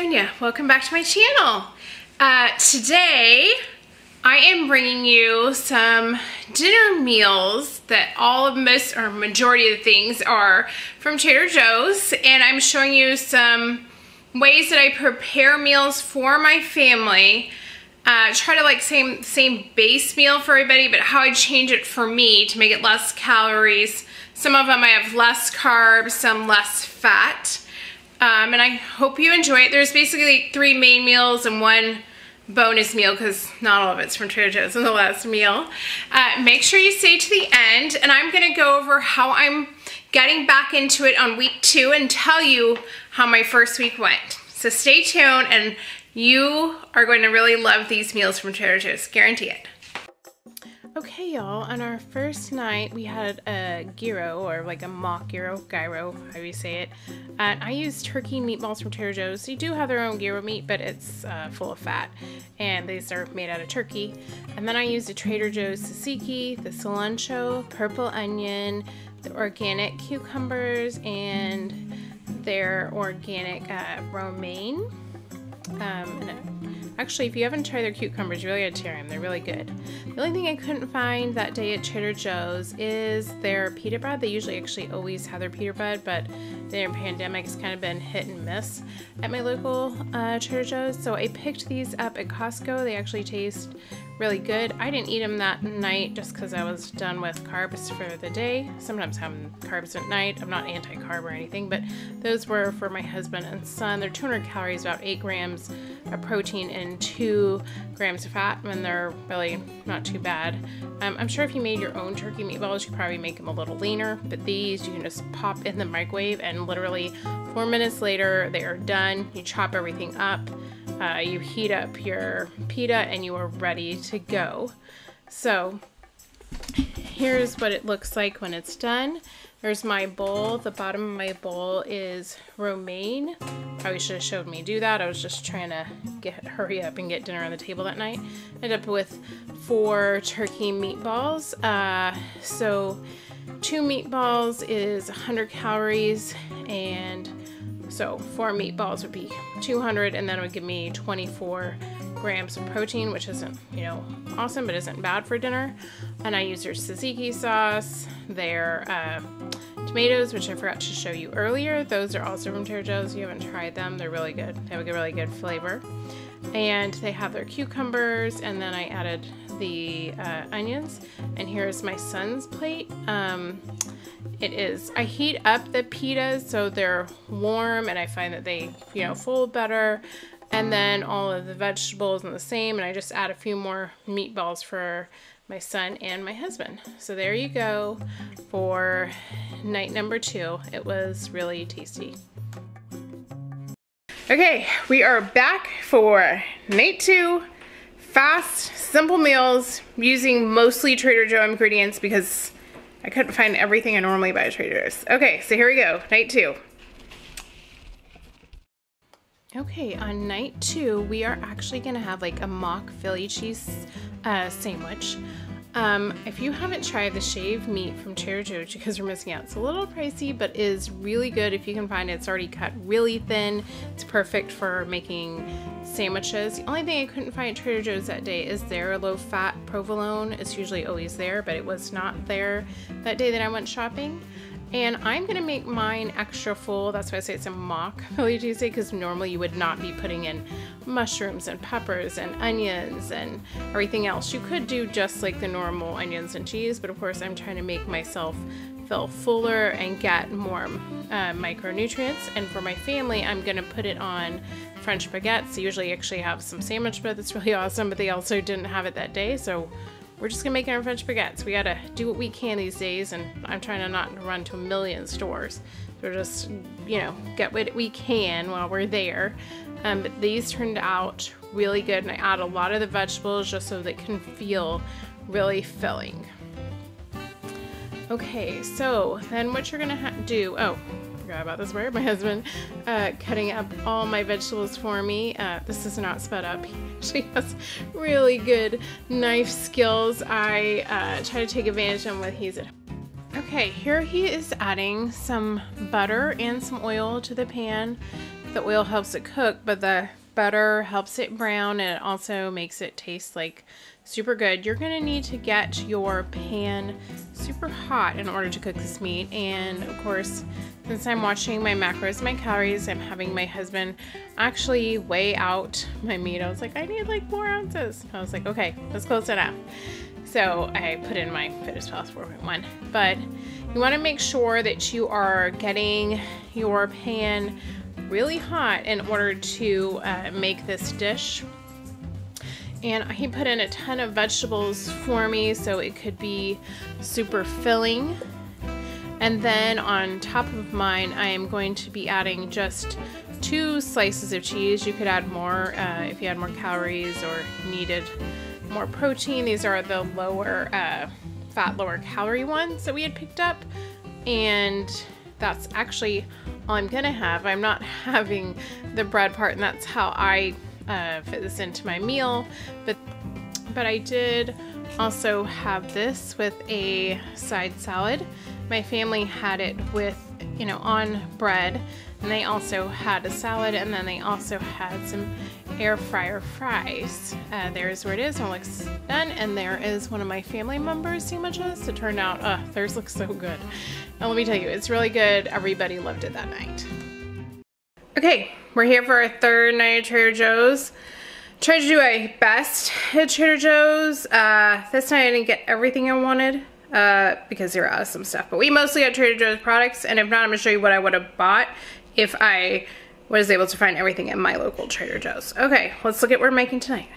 Sonia. Welcome back to my channel. Today I am bringing you some dinner meals that majority of the things are from Trader Joe's, and I'm showing you some ways that I prepare meals for my family. Try to like same base meal for everybody, but how I change it for me to make it less calories. Some of them I have less carbs, some less fat. And I hope you enjoy it. There's basically 3 main meals and 1 bonus meal because not all of it's from Trader Joe's in the last meal. Make sure you stay to the end, and I'm going to go over how I'm getting back into it on week 2 and tell you how my first week went. So stay tuned, and you are going to really love these meals from Trader Joe's. Guarantee it. Okay, y'all, on our first night, we had a gyro, or like a mock gyro, how you say it. I used turkey meatballs from Trader Joe's. They do have their own gyro meat, but it's full of fat, and these are made out of turkey. And then I used a Trader Joe's tzatziki, the cilantro, purple onion, the organic cucumbers, and their organic romaine. Actually, if you haven't tried their cucumbers, you really gotta try them. They're really good. The only thing I couldn't find that day at Trader Joe's is their pita bread. They usually actually always have their pita bread, but the pandemic has kind of been hit and miss at my local Trader Joe's. So I picked these up at Costco. They actually taste really good. I didn't eat them that night just because I was done with carbs for the day. Sometimes having carbs at night. I'm not anti-carb or anything, but those were for my husband and son. They're 200 calories, about 8 grams of protein and 2 grams of fat, and they're really not too bad. I'm sure if you made your own turkey meatballs, you could probably make them a little leaner, but these you can just pop in the microwave and literally 4 minutes later they are done. You chop everything up, you heat up your pita, and you are ready to go. So here's what it looks like when it's done. There's my bowl. The bottom of my bowl is romaine. Probably should have showed me do that. I was just trying to hurry up and get dinner on the table that night. Ended up with 4 turkey meatballs. So 2 meatballs is 100 calories, and so 4 meatballs would be 200, and then it would give me 24 grams of protein, which isn't, you know, awesome, but isn't bad for dinner. And I use their tzatziki sauce, their tomatoes, which I forgot to show you earlier. Those are also from Trader Joe's. If you haven't tried them, they're really good. They have a really good flavor. And they have their cucumbers, and then I added the onions. And here's my son's plate. I heat up the pitas so they're warm, and I find that they, you know, fold better. And then all of the vegetables are the same, and I just add a few more meatballs for my son and my husband. So there you go for night number 2. It was really tasty. Okay, we are back for night 2. Fast, simple meals using mostly Trader Joe ingredients because I couldn't find everything I normally buy at Trader Joe's. Okay, so here we go, night 2. Okay, on night 2, we are actually gonna have like a mock Philly cheese sandwich. If you haven't tried the shaved meat from Trader Joe's, because you're missing out. It's a little pricey, but is really good if you can find it. It's already cut really thin. It's perfect for making sandwiches. The only thing I couldn't find at Trader Joe's that day is their low-fat provolone. It's usually always there, but it was not there that day that I went shopping. And I'm gonna make mine extra full. That's why I say it's a mock Philly cheesesteak, because normally you would not be putting in mushrooms and peppers and onions and everything else. You could do just like the normal onions and cheese, but of course I'm trying to make myself feel fuller and get more micronutrients. And for my family, I'm gonna put it on French baguettes. They usually actually have some sandwich bread that's really awesome, but they also didn't have it that day, so we're just gonna make our French baguettes. We gotta do what we can these days, and I'm trying to not run to a million stores. So just, you know, get what we can while we're there. But these turned out really good, and I add a lot of the vegetables just so they can feel really filling. Okay, so then what you're gonna do, oh, forgot about this part, my husband cutting up all my vegetables for me. This is not sped up. He actually has really good knife skills. I try to take advantage of what he's at home. Okay, here he is adding some butter and some oil to the pan. the oil helps it cook, but the butter helps it brown, and it also makes it taste like super good. You're gonna need to get your pan super hot in order to cook this meat. And of course, since I'm watching my macros and my calories, I'm having my husband actually weigh out my meat. I was like, I need like 4 ounces. I was like, okay, that's close enough. So I put in my Fitness Pals 4.1. But you want to make sure that you are getting your pan really hot in order to make this dish. And he put in a ton of vegetables for me, so it could be super filling. And then on top of mine, I am going to be adding just 2 slices of cheese. You could add more if you had more calories or needed more protein. These are the lower fat, lower calorie ones that we had picked up. And that's actually all I'm gonna have. I'm not having the bread part, and that's how I fit this into my meal. But I did also have this with a side salad. My family had it with, you know, on bread, and they also had a salad, and then they also had some air fryer fries. There's where it is, and it looks done. And there is one of my family members' sandwiches. It turned out, theirs looks so good. And let me tell you, it's really good. Everybody loved it that night. Okay, we're here for our 3rd night at Trader Joe's. Tried to do my best at Trader Joe's. This night I didn't get everything I wanted because they were out of some stuff. But we mostly got Trader Joe's products, and if not, I'm gonna show you what I would have bought if I was able to find everything at my local Trader Joe's. Okay, let's look at what we're making tonight.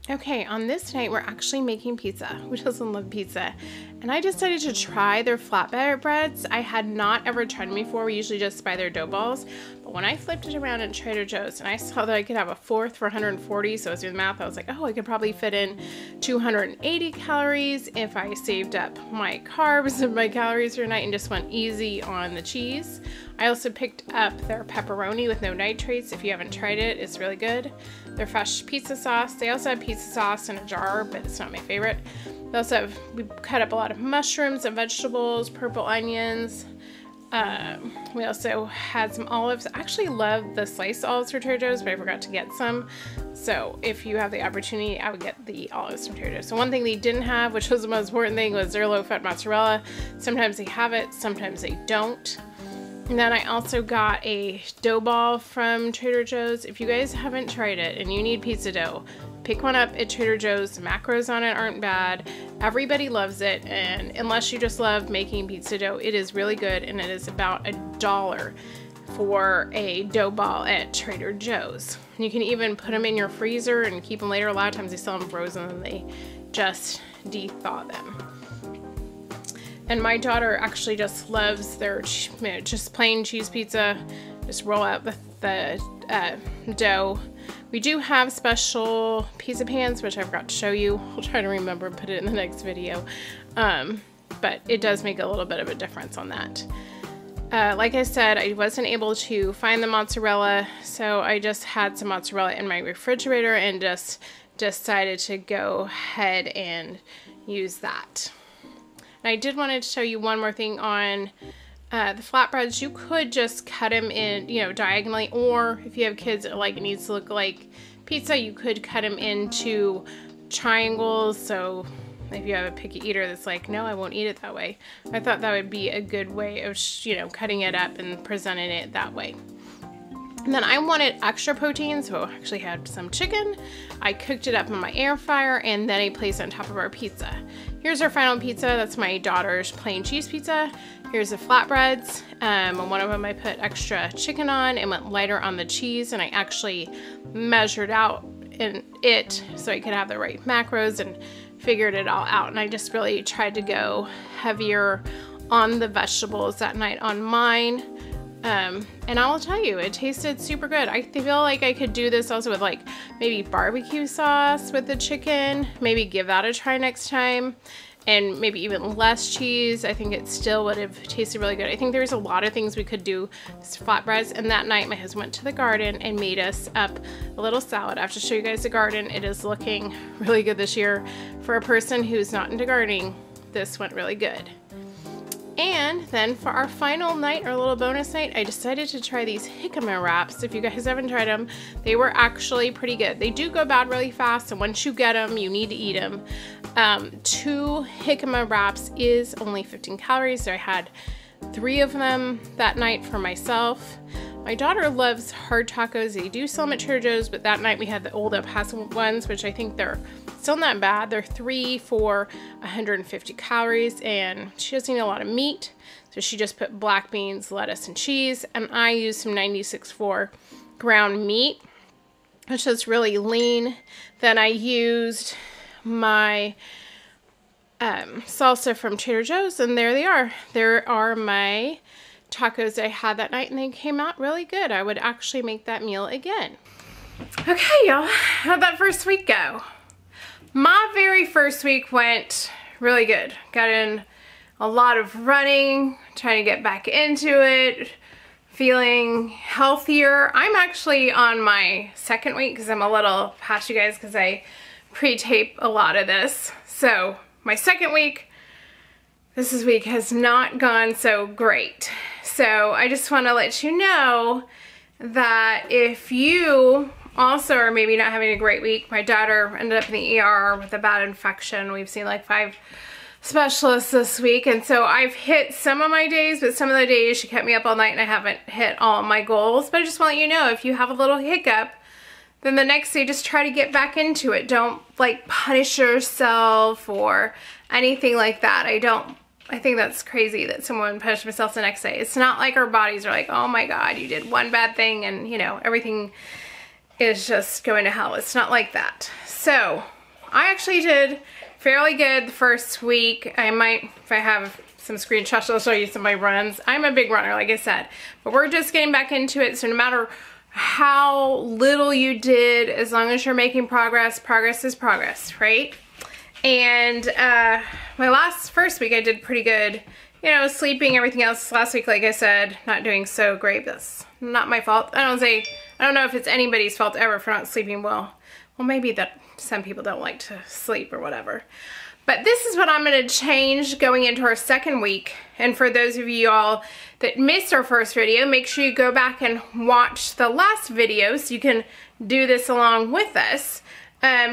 Okay, on this night, we're actually making pizza. Who doesn't love pizza? And I decided to try their flatbread breads. I had not ever tried them before. We usually just buy their dough balls. But when I flipped it around at Trader Joe's and I saw that I could have a 4th for 140, so I was doing the math, I was like, oh, I could probably fit in 280 calories if I saved up my carbs and my calories for tonight and just went easy on the cheese. I also picked up their pepperoni with no nitrates. If you haven't tried it, it's really good. Their fresh pizza sauce. They also have pizza sauce in a jar, but it's not my favorite. They also have, we cut up a lot of mushrooms and vegetables, purple onions. We also had some olives. I actually love the sliced olives from Trader Joe's, but I forgot to get some. So if you have the opportunity, I would get the olives from Trader Joe's. So one thing they didn't have, which was the most important thing, was their low-fat mozzarella. Sometimes they have it, sometimes they don't. And then I also got a dough ball from Trader Joe's. If you guys haven't tried it and you need pizza dough, pick one up at Trader Joe's. The macros on it aren't bad. Everybody loves it, and unless you just love making pizza dough, it is really good, and it is about $1 for a dough ball at Trader Joe's. You can even put them in your freezer and keep them later. A lot of times they sell them frozen and they just de-thaw them. And my daughter actually just loves their just plain cheese pizza. Just roll out the dough. We do have special pizza pans, which I forgot to show you. I'll try to remember and put it in the next video. But it does make a little bit of a difference on that. Like I said, I wasn't able to find the mozzarella, so I just had some mozzarella in my refrigerator and just decided to go ahead and use that. And I did want to show you one more thing on the flatbreads. You could just cut them in, you know, diagonally, or if you have kids that like it needs to look like pizza, you could cut them into triangles. So if you have a picky eater that's like, no, I won't eat it that way, I thought that would be a good way of, you know, cutting it up and presenting it that way. And then I wanted extra protein, so I actually had some chicken. I cooked it up in my air fryer, and then I placed it on top of our pizza. Here's our final pizza. That's my daughter's plain cheese pizza. Here's the flatbreads. And one of them I put extra chicken on and went lighter on the cheese, and I actually measured out in it so I could have the right macros and figured it all out. And I just really tried to go heavier on the vegetables that night on mine. And I will tell you, it tasted super good. I feel like I could do this also with like maybe barbecue sauce with the chicken, maybe give that a try next time, and maybe even less cheese. I think it still would have tasted really good. I think there's a lot of things we could do with flatbreads. And that night my husband went to the garden and made us up a little salad. I have to show you guys the garden. It is looking really good this year. For a person who's not into gardening, this went really good. And then for our final night, our little bonus night, I decided to try these jicama wraps. If you guys haven't tried them, they were actually pretty good. They do go bad really fast, and once you get them, you need to eat them. 2 jicama wraps is only 15 calories, so I had 3 of them that night for myself. My daughter loves hard tacos. They do sell them at Trader Joe's, but that night we had the old El Paso ones, which I think they're still not bad. They're 3 for 150 calories, and she doesn't eat a lot of meat, so she just put black beans, lettuce, and cheese, and I used some 96.4 ground meat, which is really lean. Then I used my salsa from Trader Joe's, and there they are. There are my tacos I had that night, and they came out really good. I would actually make that meal again. Okay, y'all, how'd that first week go? My very first week went really good. Got in a lot of running, trying to get back into it, feeling healthier. I'm actually on my second week because I'm a little past you guys because I pre-tape a lot of this. So my second week, this week has not gone so great. So I just want to let you know that if you also are maybe not having a great week, my daughter ended up in the ER with a bad infection. We've seen like 5 specialists this week, and so I've hit some of my days, but some of the days she kept me up all night and I haven't hit all my goals. But I just want to let you know, if you have a little hiccup, then the next day just try to get back into it. Don't like punish yourself or anything like that. I think that's crazy that someone punished themselves the next day. It's not like our bodies are like, oh my God, you did one bad thing and you know, everything is just going to hell. It's not like that. So I actually did fairly good the first week. I might, if I have some screenshots, I'll show you some of my runs. I'm a big runner, like I said, but we're just getting back into it. So no matter how little you did, as long as you're making progress, progress is progress, right? And my first week I did pretty good, you know, sleeping, everything else. Last week, like I said, not doing so great. That's not my fault. I don't know if it's anybody's fault ever for not sleeping well. Well, maybe that some people don't like to sleep or whatever. But this is what I'm going to change going into our second week. And for those of you all that missed our first video, make sure you go back and watch the last video so you can do this along with us.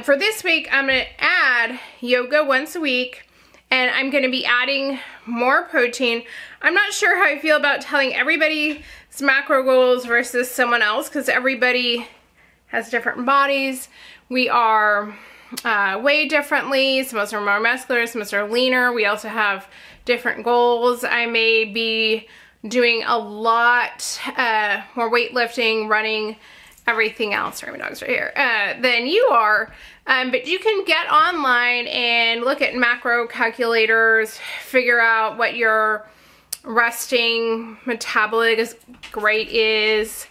For this week, I'm going to add yoga once a week, and I'm going to be adding more protein. I'm not sure how I feel about telling everybody's macro goals versus someone else, because everybody has different bodies. We are weighed differently. Some of us are more muscular, some of us are leaner. We also have different goals. I may be doing a lot more weightlifting, running, everything else, sorry, my dog's right here, than you are. But you can get online and look at macro calculators, figure out what your resting metabolic rate is,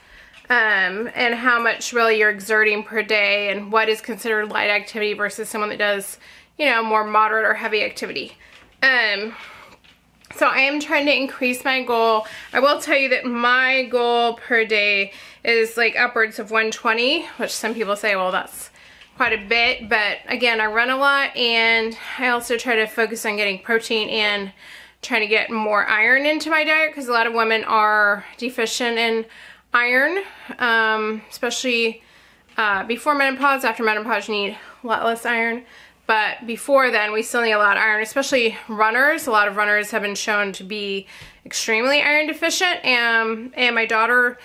and how much really you're exerting per day, and what is considered light activity versus someone that does, you know, more moderate or heavy activity. So I am trying to increase my goal. I will tell you that my goal per day is like upwards of 120, which some people say, well, that's quite a bit. But again, I run a lot, and I also try to focus on getting protein and trying to get more iron into my diet, because a lot of women are deficient in iron, especially before menopause. After menopause, you need a lot less iron. But before then, we still need a lot of iron, especially runners. A lot of runners have been shown to be extremely iron deficient. And my daughter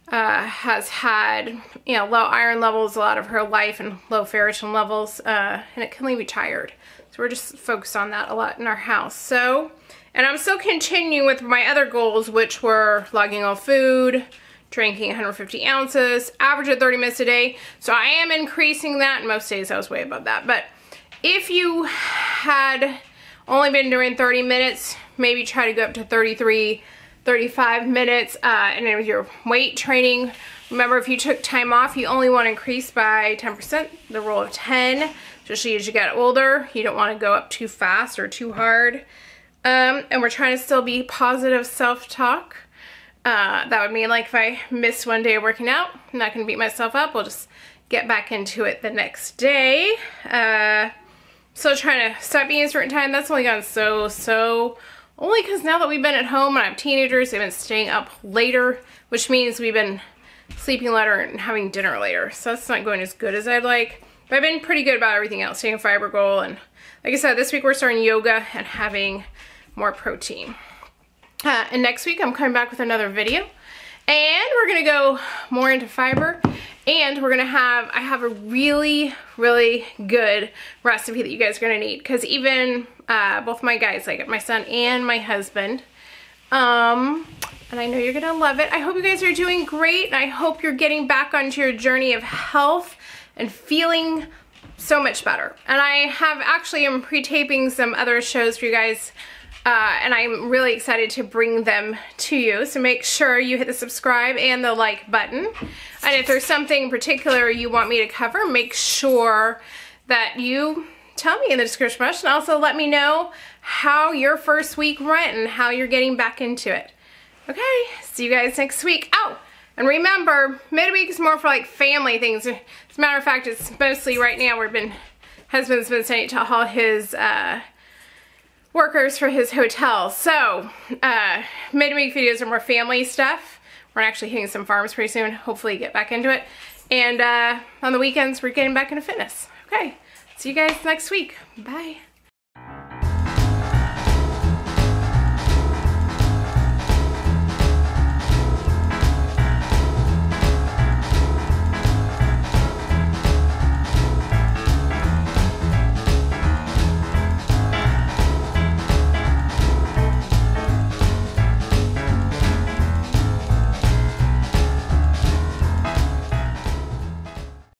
has had, you know, low iron levels a lot of her life, and low ferritin levels, and it can leave you tired. So we're just focused on that a lot in our house. So, and I'm still continuing with my other goals, which were logging all food, drinking 150 ounces, average at 30 minutes a day. So I am increasing that, and most days I was way above that. But if you had only been doing 30 minutes, maybe try to go up to 33, 35 minutes. And then with your weight training, remember, if you took time off, you only want to increase by 10%, the rule of 10, especially as you get older. You don't want to go up too fast or too hard. And we're trying to still be positive self-talk. That would mean, like, if I miss one day of working out, I'm not going to beat myself up. We'll just get back into it the next day. So trying to stop eating a certain time, that's only gone so Only because now that we've been at home and I have teenagers, they've been staying up later, which means we've been sleeping later and having dinner later. So that's not going as good as I'd like. But I've been pretty good about everything else, taking a fiber goal. And like I said, this week we're starting yoga and having more protein. And next week I'm coming back with another video. And we're going to go more into fiber. And we're going to have, I have a really, really good recipe that you guys are going to need. Because even both my guys like it, my son and my husband. And I know you're going to love it. I hope you guys are doing great. And I hope you're getting back onto your journey of health and feeling so much better. And I have actually am pre-taping some other shows for you guys. And I'm really excited to bring them to you. So make sure you hit the subscribe and the like button. And if there's something particular you want me to cover, make sure that you tell me in the description box. And also let me know how your first week went and how you're getting back into it. Okay, see you guys next week. Oh, and remember, midweek is more for like family things. As a matter of fact, it's mostly right now husband's been sending it to all his workers for his hotel. So midweek videos are more family stuff. We're actually hitting some farms pretty soon. Hopefully get back into it. And on the weekends we're getting back into fitness. Okay, see you guys next week. Bye.